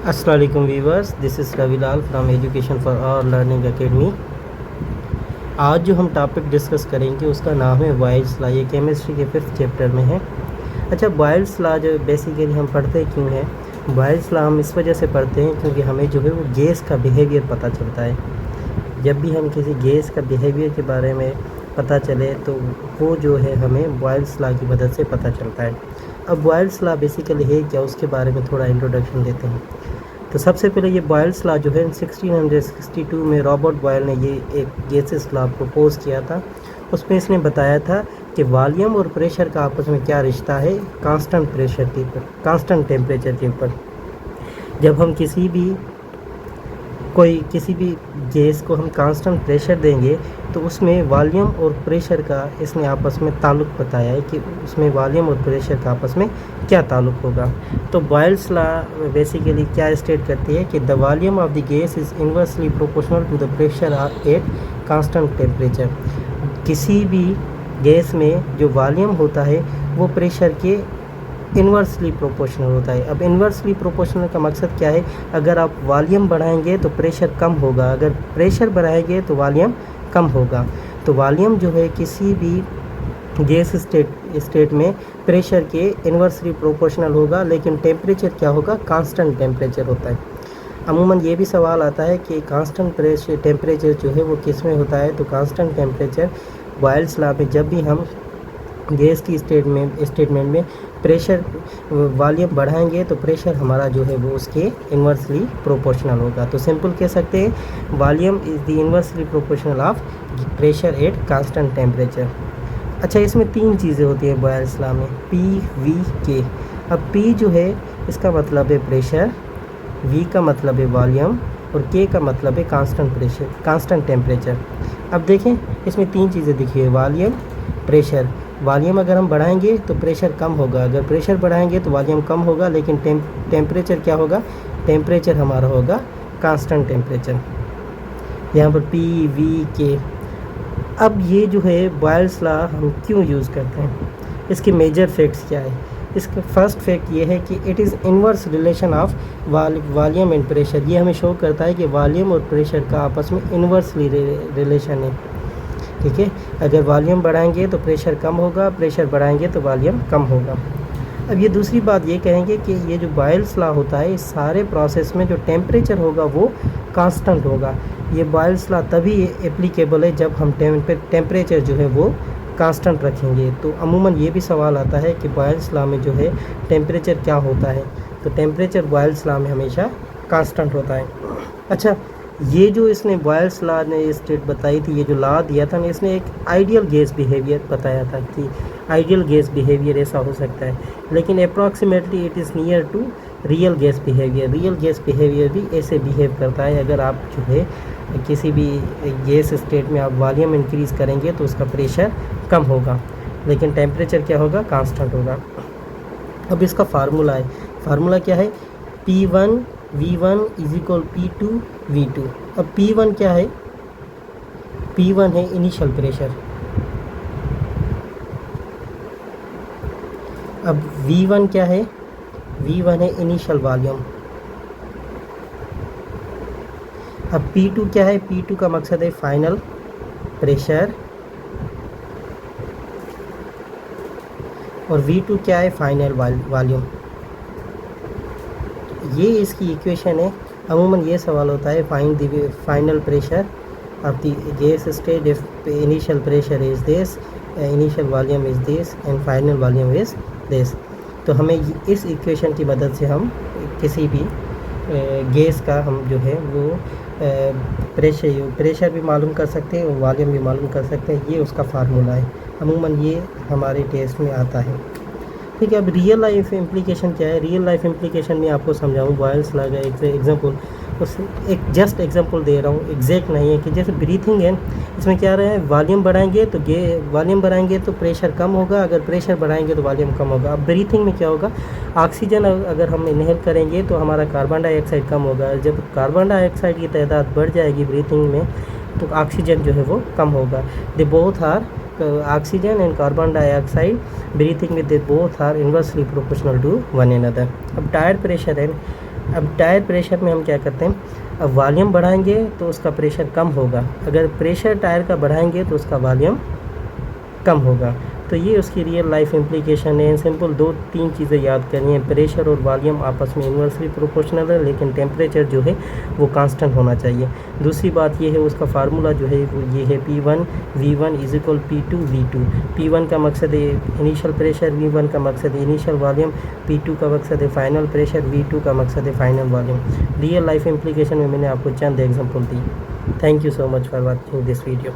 अस्सलाम वालेकुम viewers, this is Ravilal from education for all learning academy. आज जो हम टॉपिक डिस्कस करेंगे उसका नाम है बॉयल्स लॉ। ये केमिस्ट्री के 5th चैप्टर में है। अच्छा, बॉयल्स लॉ जो बेसिकली हम पढ़ते क्यों हैं? बॉयल्स लॉ हम इस वजह से पढ़ते हैं क्योंकि हमें जो है वो गैस का बिहेवियर पता चलता है। जब भी हम किसी गैस का बिहेवियर के बारे में पता चले तो वो जो है हमें बॉयल्स लॉ की मदद से पता चलता है। अब बॉयल्स लॉ बेसिकली है क्या, उसके बारे में थोड़ा इंट्रोडक्शन देते हैं। तो सबसे पहले ये बॉयल्स लॉ जो है 1662 में रॉबर्ट बॉयल ने ये एक गैसेस लॉ प्रपोज किया था। उसमें इसने बताया था कि वॉल्यूम और प्रेशर का आपस में क्या रिश्ता है कांस्टेंट प्रेशर के ऊपर, कांस्टेंट टेम्परेचर के ऊपर। जब हम किसी भी गैस को हम कांस्टेंट प्रेशर देंगे तो उसमें वॉल्यूम और प्रेशर का इसने आपस में ताल्लुक़ बताया है कि उसमें वॉल्यूम और प्रेशर का आपस में क्या ताल्लुक़ होगा। तो बॉयल्स लॉ बेसिकली क्या स्टेट करती है कि the volume of the gas is inversely proportional to the pressure at constant temperature. किसी भी गैस में जो वॉल्यूम होता है वो प्रेशर के इन्वर्सली प्रोपोर्शनल होता है। अब इन्वर्सली प्रोपोर्शनल का मकसद क्या है? अगर आप वॉल्यूम बढ़ाएंगे तो प्रेशर कम होगा, अगर प्रेशर बढ़ाएंगे तो वॉल्यूम कम होगा। तो वॉल्यूम जो है किसी भी गैस स्टेट में प्रेशर के इन्वर्सली प्रोपोर्शनल होगा, लेकिन टेम्परेचर क्या होगा? कांस्टेंट टेम्परेचर होता है। अमूमन ये भी सवाल आता है कि कांस्टेंट टेम्परेचर जो है वो किस में होता है? तो कांस्टेंट टेम्परेचर बॉयल्स लॉ में जब भी हम गैस की स्टेटमेंट में प्रेशर वॉल्यूम बढ़ाएंगे तो प्रेशर हमारा जो है वो उसके इन्वर्सली प्रोपोर्शनल होगा। तो सिंपल कह सकते हैं volume is the inversely proportional of pressure at constant temperature. अच्छा, इसमें 3 चीज़ें होती हैं बॉयल्स लॉ में, P, V, K। अब P जो है इसका मतलब है प्रेशर, V का मतलब है वॉल्यूम और K का मतलब है कांस्टेंट टेम्परेचर। अब देखें इसमें 3 चीज़ें दिखी है, वॉल्यूम, प्रेशर। वॉल्यूम अगर हम बढ़ाएंगे तो प्रेशर कम होगा, अगर प्रेशर बढ़ाएंगे तो वॉल्यूम कम होगा, लेकिन टेम्परेचर क्या होगा? टेम्परेचर हमारा होगा कांस्टेंट टेम्परेचर। यहाँ पर P, V, K। अब ये जो है बॉयल्स लॉ हम क्यों यूज़ करते हैं, इसके मेजर फैक्ट्स क्या है? इसका फर्स्ट फैक्ट ये है कि it is inverse relation of volume and pressure. ये हमें शो करता है कि वॉल्यूम और प्रेशर का आपस में इन्वर्सली रिलेशन है। ठीक है, अगर वॉल्यूम बढ़ाएंगे तो प्रेशर कम होगा, प्रेशर बढ़ाएंगे तो वॉल्यूम कम होगा। अब ये दूसरी बात ये कहेंगे कि ये जो बॉयल्स लॉ होता है इस सारे प्रोसेस में जो टेम्परेचर होगा वो कांस्टेंट होगा। ये बॉयल्स लॉ तभी एप्लीकेबल है जब हम टेम्परेचर जो है वो कांस्टेंट रखेंगे। तो अमूमन ये भी सवाल आता है कि बॉयल्स लॉ में जो है टेम्परेचर क्या होता है? तो टेम्परेचर बॉयल्स लॉ में हमेशा कांस्टेंट होता है। अच्छा, ये जो इसने बॉयल्स लॉ ने स्टेट बताई थी, ये जो लॉ दिया था ना, इसने एक आइडियल गैस बिहेवियर बताया था कि आइडियल गैस बिहेवियर ऐसा हो सकता है, लेकिन approximately it is near to real gas behaviour. Real gas behaviour भी ऐसे बिहेव करता है, अगर आप जो है किसी भी गैस स्टेट में आप वॉल्यूम इंक्रीज़ करेंगे तो उसका प्रेशर कम होगा, लेकिन टेम्परेचर क्या होगा? कांस्टेंट होगा। अब इसका फार्मूला है, फार्मूला क्या है? P1 V1 is equal P2 V2। अब P1 क्या है? P1 है इनिशियल प्रेशर। अब V1 क्या है? V1 है इनिशियल वॉल्यूम। अब P2 क्या है? P2 का मकसद है फाइनल प्रेशर, और V2 क्या है? Final volume. ये इसकी इक्वेशन है। अमूमन ये सवाल होता है find the final pressure of the gas state if initial pressure is this, initial volume is this and final volume is this. तो हमें इस इक्वेशन की मदद से हम किसी भी गैस का हम जो है वो प्रेशर भी मालूम कर सकते हैं और वॉल्यूम भी मालूम कर सकते हैं। ये उसका फार्मूला है। अमूमन ये हमारे टेस्ट में आता है। ठीक है, अब रियल लाइफ इम्प्लीकेशन क्या है? रियल लाइफ इम्प्लीकेशन में आपको समझाऊँ बॉयल्स लॉ का एग्जांपल, उस एक जस्ट एग्जांपल दे रहा हूँ, एग्जैक्ट नहीं है। कि जैसे ब्रीथिंग है, इसमें क्या रहा है? वॉल्यूम बढ़ाएंगे तो प्रेशर कम होगा, अगर प्रेशर बढ़ाएंगे तो वॉल्यूम कम होगा। अब ब्रीथिंग में क्या होगा? ऑक्सीजन अगर हम इनहेल करेंगे तो हमारा कार्बन डाइऑक्साइड कम होगा। जब कार्बन डाइऑक्साइड की तादाद बढ़ जाएगी ब्रीथिंग में तो ऑक्सीजन जो है वो कम होगा। They both are oxygen and carbon dioxide breathing with they both are inversely proportional to one another. अब टायर प्रेशर है, अब टायर प्रेशर में हम क्या करते हैं, अब वॉल्यूम बढ़ाएंगे तो उसका प्रेशर कम होगा, अगर प्रेशर टायर का बढ़ाएंगे तो उसका वॉल्यूम कम होगा। तो ये उसकी रियल लाइफ इम्प्लीकेशन है। सिंपल 2-3 चीज़ें याद करनी है, प्रेशर और वॉल्यूम आपस में इन्वर्सली प्रोपोर्शनल है, लेकिन टेम्परेचर जो है वो कांस्टेंट होना चाहिए। दूसरी बात ये है, उसका फार्मूला जो है वो ये है, P1 V1 is equal P2 V2। P1 का मकसद है इनिशियल प्रेशर, V1 का मकसद है इनिशियल वॉल्यूम, P2 का मकसद है फाइनल प्रेशर, V2 का मकसद है final volume. Real life implication में मैंने आपको चंद एग्जाम्पल दी। Thank you so much for watching this video.